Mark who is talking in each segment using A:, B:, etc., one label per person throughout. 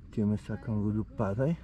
A: Отиваме сега към водопада.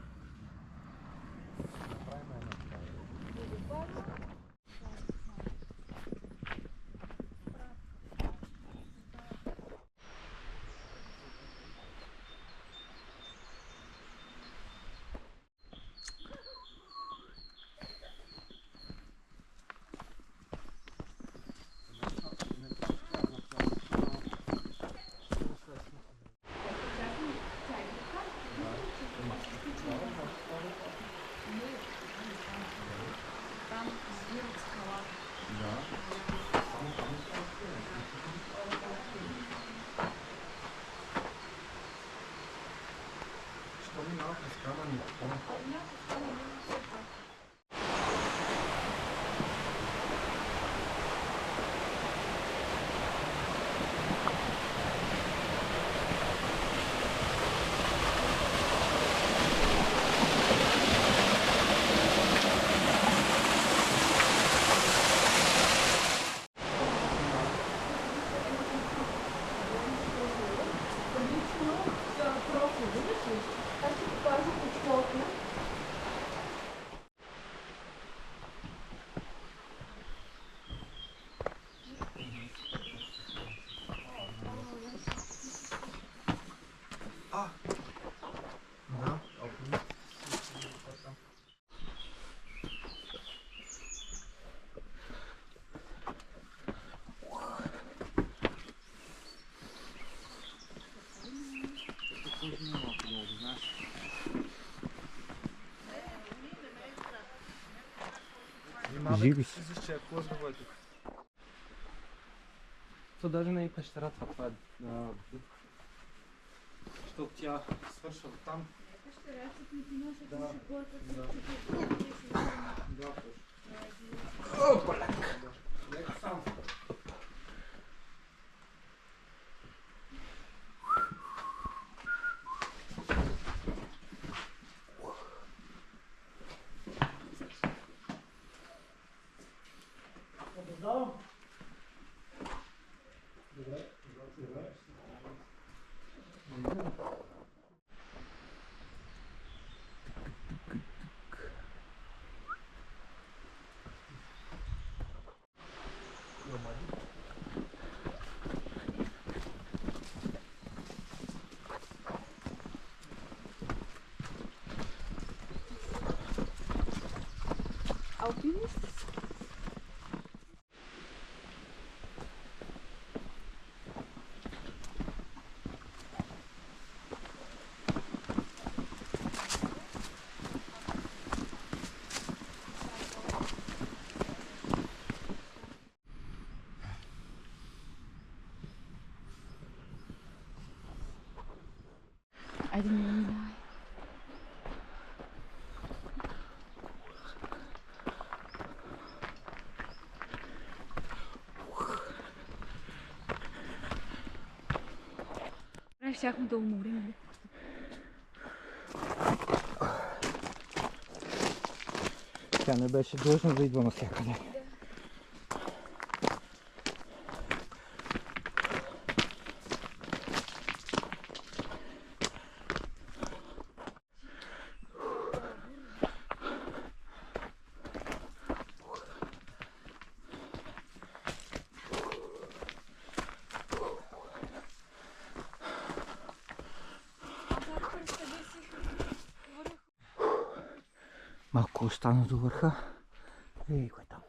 A: Живи си.
B: То даже не е пещера, това е... Защото тя свършва там. Опаляк! Нека сам.
C: Alpinist? I didn't really know. Щяхме да уморим.
A: Тя не беше длъжна да идва навсякъде. Малко остана до върха. Ей, кое там?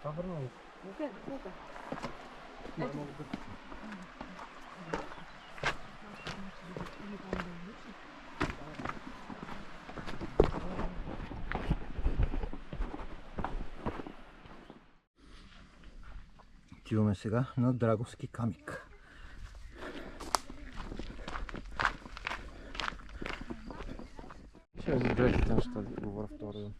B: Това върна ли?
C: Къде? Тук.
B: Май мога да...
A: Отиваме сега на Драговски камик.
B: Ще за дрехите неща да говоря втори ден.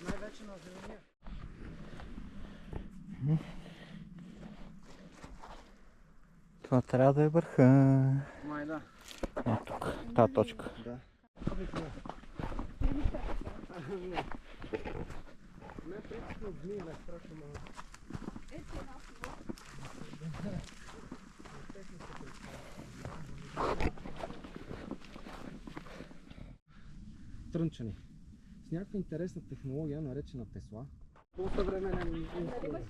B: Най-вече на зеления.
A: Това трябва да е върха.
B: Май да.
A: А, тук, тази точка.
B: Да. Не, принципно змия не е страшно много. Трънчани. С някаква интересна технология, наречена Тесла. По-съвременен инструмент.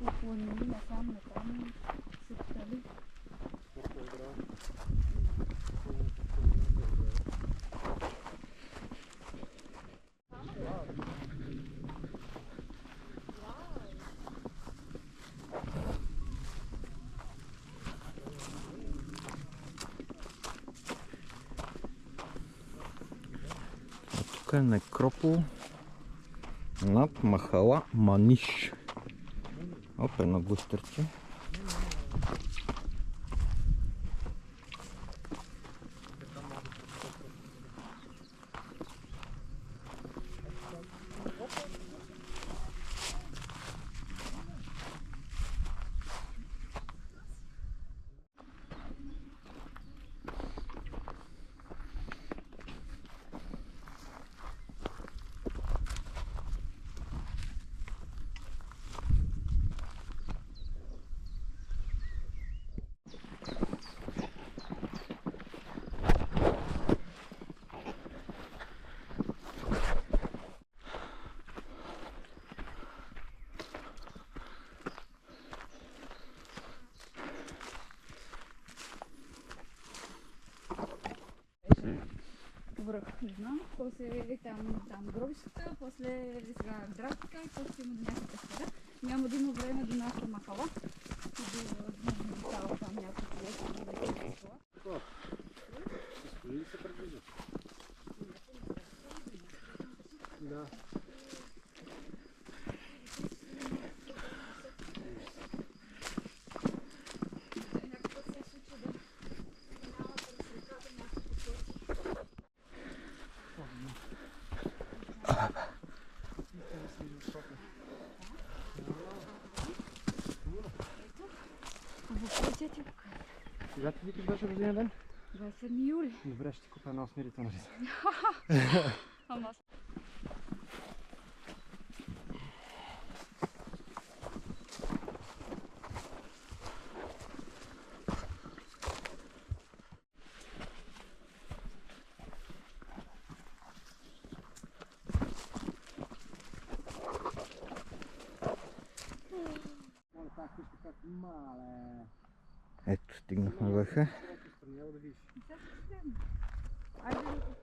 C: Уклонили насам натам се стали.
A: Тук е некропол над махала Маниш. Оп, едно гущерче.
C: Връх, не знам. После там гробищата, после сега Дравска и после има до някаква пещера. Няма да има време до нашата махала. И да става там някакво лесно.
B: Стои ли се предвижда? Да. Кога ти викаш беше рождения ден?
C: 27 юли.
B: Добре, ще ти купя една смирителна риза.
C: Ама
A: Ето, стигнахме върха.
C: айде